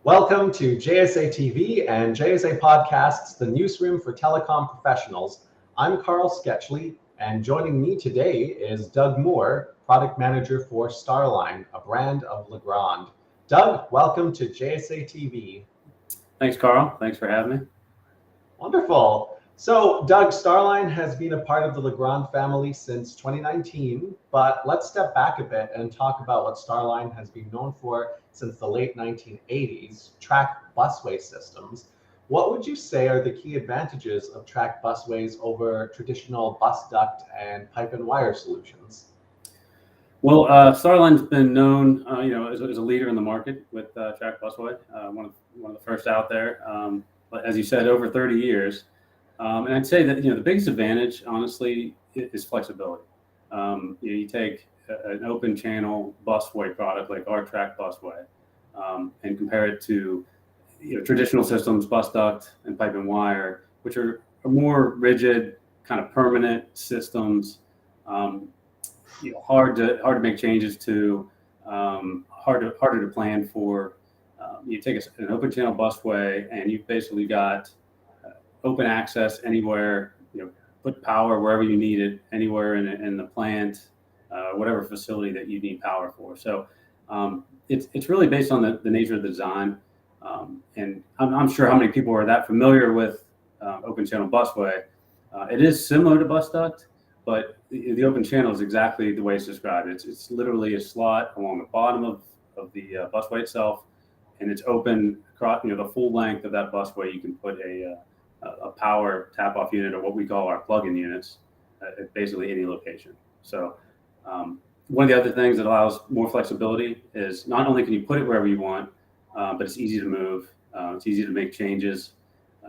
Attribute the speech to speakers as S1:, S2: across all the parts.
S1: Welcome to JSA TV and JSA Podcasts, the newsroom for telecom professionals. I'm Carl Sketchley, and joining me today is Doug Moore, Product Manager for Starline, a brand of Legrand. Doug, welcome to JSA TV.
S2: Thanks, Carl. Thanks for having me.
S1: Wonderful. So, Doug, Starline has been a part of the Legrand family since 2019, but let's step back a bit and talk about what Starline has been known for since the late 1980s, track busway systems. What would you say are the key advantages of track busways over traditional bus duct and pipe and wire solutions?
S2: Well, Starline's been known, as a leader in the market with track busway, one of the first out there. But as you said, over 30 years. And I'd say that the biggest advantage, honestly, is flexibility. You take an open channel busway product like our track busway, and compare it to traditional systems, bus duct and pipe and wire, which are more rigid, kind of permanent systems. Hard to make changes to, harder to plan for. You take an open channel busway, and you've basically got open access anywhere, put power wherever you need it, anywhere in the plant, whatever facility that you need power for. So it's really based on the nature of the design. And I'm sure how many people are that familiar with open channel busway. It is similar to bus duct, but the open channel is exactly the way it's described. It's literally a slot along the bottom of the busway itself, and it's open across the full length of that busway. You can put a power tap-off unit, or what we call our plug-in units, at basically any location. So one of the other things that allows more flexibility is not only can you put it wherever you want, but it's easy to move. It's easy to make changes.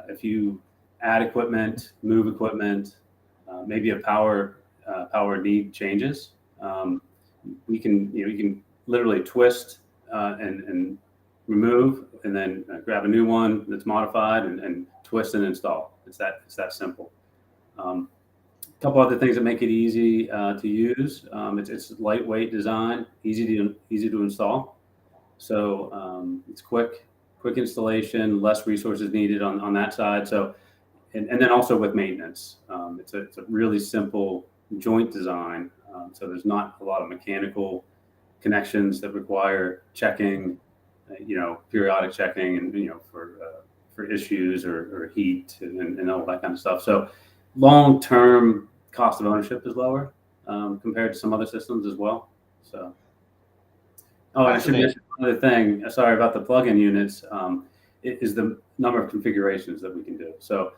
S2: If you add equipment, move equipment, maybe a power need changes, you can literally twist and remove, and then grab a new one that's modified and twist and install. It's that simple. A couple other things that make it easy to use. It's lightweight design, easy to install. So it's quick installation, less resources needed on that side. So and then also with maintenance, it's a really simple joint design. So there's not a lot of mechanical connections that require checking, periodic checking, and for issues or heat and all that kind of stuff. So long-term cost of ownership is lower compared to some other systems as well. So, and I should mention another thing. Sorry about the plug-in units. It is the number of configurations that we can do. So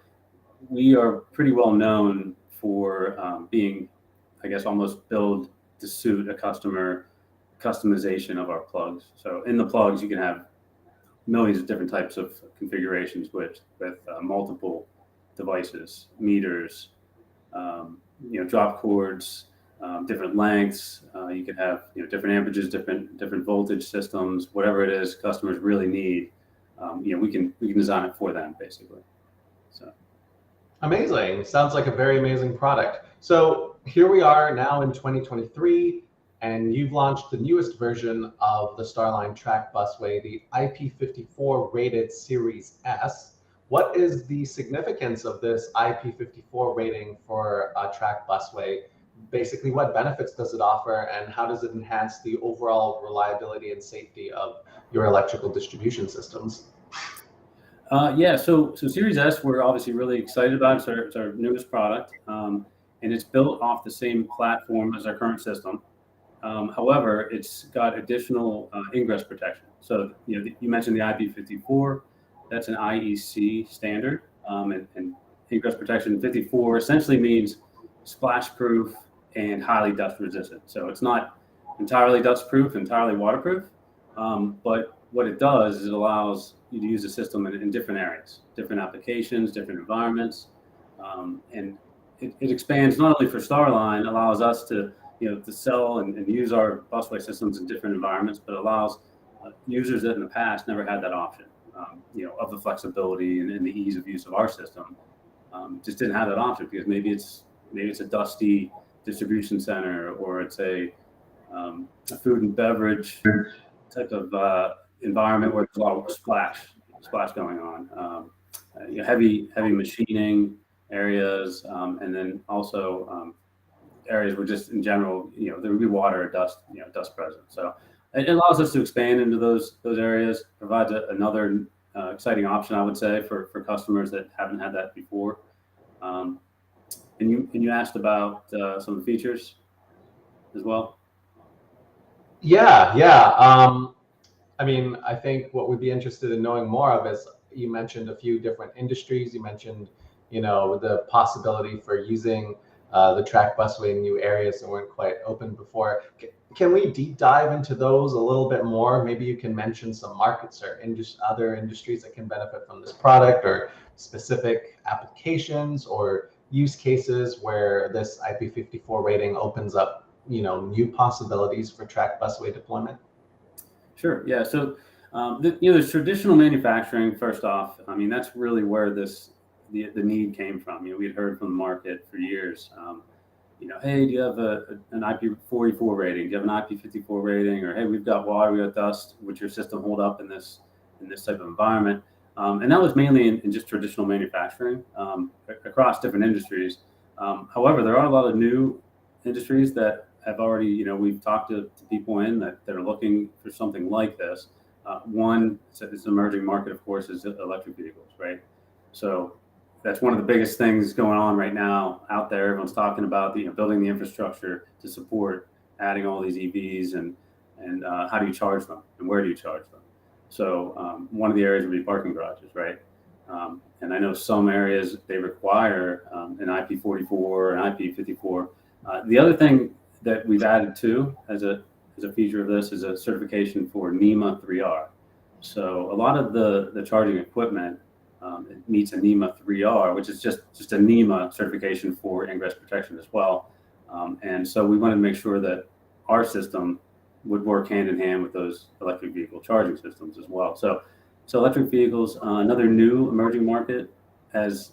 S2: we are pretty well known for being, I guess, almost build to suit a customer customization of our plugs. So in the plugs, you can have millions of different types of configurations with multiple devices, meters, drop cords, different lengths. You can have different amperages, different voltage systems, whatever it is customers really need. We can design it for them basically. So
S1: amazing. Sounds like a very amazing product. So here we are now in 2023. And you've launched the newest version of the Starline Track Busway, the IP54 rated Series-S. What is the significance of this IP54 rating for a track busway? Basically, what benefits does it offer, and how does it enhance the overall reliability and safety of your electrical distribution systems?
S2: So Series-S, we're obviously really excited about. It's our newest product, and it's built off the same platform as our current system. However, it's got additional ingress protection. So you mentioned the IP54. That's an IEC standard, and ingress protection 54 essentially means splash proof and highly dust resistant. So it's not entirely dust proof, entirely waterproof, but what it does is it allows you to use the system in different areas, different applications, different environments, and it expands not only for Starline, allows us to sell and use our busway systems in different environments, but allows users that in the past never had that option, of the flexibility and the ease of use of our system. Just didn't have that option because maybe it's a dusty distribution center, or it's a food and beverage type of environment where there's a lot of splash going on. Heavy machining areas, and then also areas where just in general, there would be water or dust present. So it allows us to expand into those areas, provides another exciting option, I would say, for customers that haven't had that before. And you asked about some of the features as well.
S1: Yeah. I mean, I think what we'd be interested in knowing more of is, you mentioned a few different industries. You mentioned, the possibility for using the track busway in new areas that weren't quite open before. Can we deep dive into those a little bit more? Maybe you can mention some markets or other industries that can benefit from this product, or specific applications or use cases where this IP54 rating opens up, new possibilities for track busway deployment.
S2: Sure. Yeah. So, there's traditional manufacturing. First off, I mean, that's really where the need came from. We had heard from the market for years. Hey, do you have an IP44 rating? Do you have an IP54 rating? Or hey, we've got water, we got dust. Would your system hold up in this type of environment? And that was mainly in just traditional manufacturing across different industries. However, there are a lot of new industries that have already, we've talked to people that are looking for something like this. One, this emerging market, of course, is electric vehicles, right? So that's one of the biggest things going on right now out there. Everyone's talking about building the infrastructure to support adding all these EVs, and how do you charge them, and where do you charge them? So one of the areas would be parking garages, right? And I know some areas they require an IP44 and IP54. The other thing that we've added to as a feature of this is a certification for NEMA 3R. So a lot of the charging equipment it meets a NEMA 3R, which is just a NEMA certification for ingress protection as well. And so we wanted to make sure that our system would work hand in hand with those electric vehicle charging systems as well. So electric vehicles, another new emerging market, as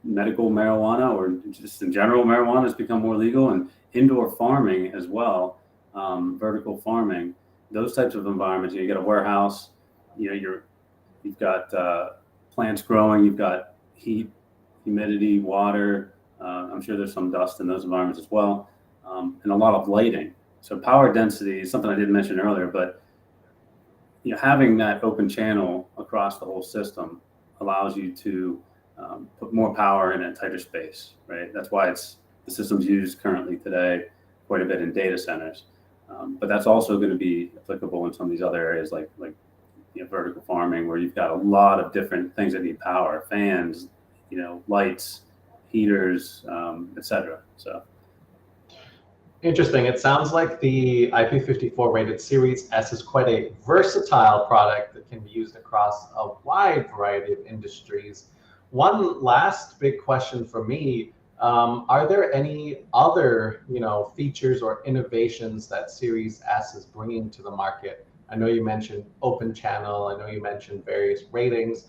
S2: medical marijuana, or just in general marijuana, has become more legal, and indoor farming as well, vertical farming, those types of environments. You get a warehouse, you've got plants growing, you've got heat, humidity, water. I'm sure there's some dust in those environments as well, and a lot of lighting. So power density is something I didn't mention earlier, but having that open channel across the whole system allows you to put more power in a tighter space, right? That's why the system's used currently today quite a bit in data centers, but that's also going to be applicable in some of these other areas like vertical farming, where you've got a lot of different things that need power: fans, lights, heaters, etc. So.
S1: Interesting. It sounds like the IP54 rated Series-S is quite a versatile product that can be used across a wide variety of industries. One last big question for me, are there any other, features or innovations that Series-S is bringing to the market? I know you mentioned open channel. I know you mentioned various ratings.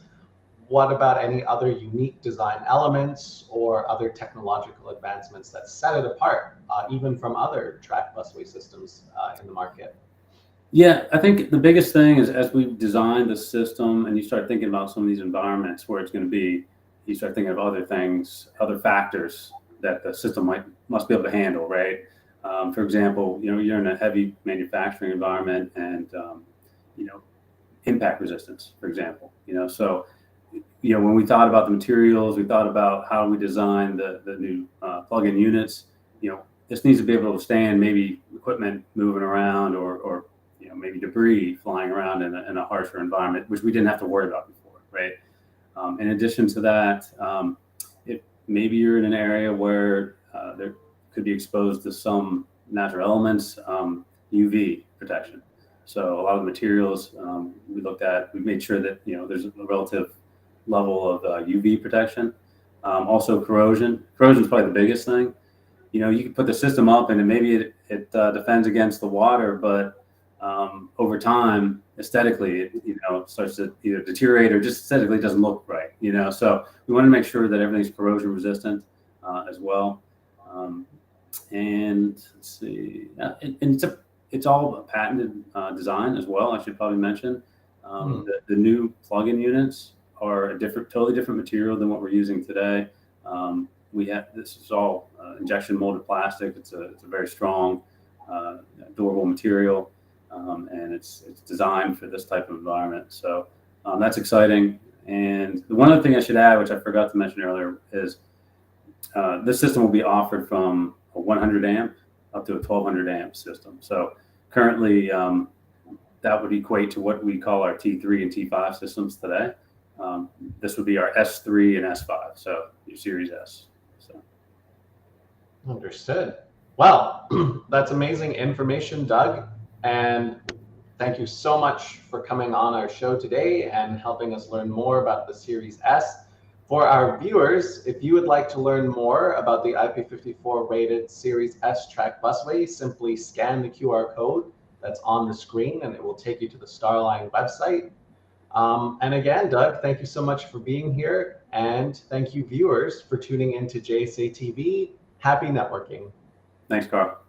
S1: What about any other unique design elements or other technological advancements that set it apart, even from other track busway systems in the market?
S2: Yeah, I think the biggest thing is, as we design the system and you start thinking about some of these environments where it's going to be, you start thinking of other things, other factors that the system must be able to handle, right? For example, you're in a heavy manufacturing environment, and impact resistance, for example. So when we thought about the materials, we thought about how we designed the new plug-in units. This needs to be able to stand maybe equipment moving around, or maybe debris flying around in a harsher environment, which we didn't have to worry about before, right? In addition to that, maybe you're in an area where there could be exposed to some natural elements, UV protection. So a lot of the materials we made sure that there's a relative level of UV protection. Also corrosion. Corrosion is probably the biggest thing. You can put the system up and maybe it defends against the water, but over time, aesthetically, it starts to either deteriorate or just aesthetically doesn't look right. So we want to make sure that everything's corrosion resistant as well. And let's see, and it's all a patented design as well. I should probably mention. The new plug-in units are a totally different material than what we're using today. This is all injection molded plastic. It's a very strong, durable material, and it's designed for this type of environment. So that's exciting. And the one other thing I should add, which I forgot to mention earlier, is this system will be offered from a 100 amp up to a 1200 amp system. So currently, that would equate to what we call our T3 and T5 systems today. This would be our S3 and S5, so your Series S. So.
S1: Understood. Well, that's amazing information, Doug. And thank you so much for coming on our show today and helping us learn more about the Series S. For our viewers, if you would like to learn more about the IP54 rated Series S Track Busway, simply scan the QR code that's on the screen and it will take you to the Starline website. And again, Doug, thank you so much for being here. And thank you, viewers, for tuning in to JSA TV. Happy networking.
S2: Thanks, Carl.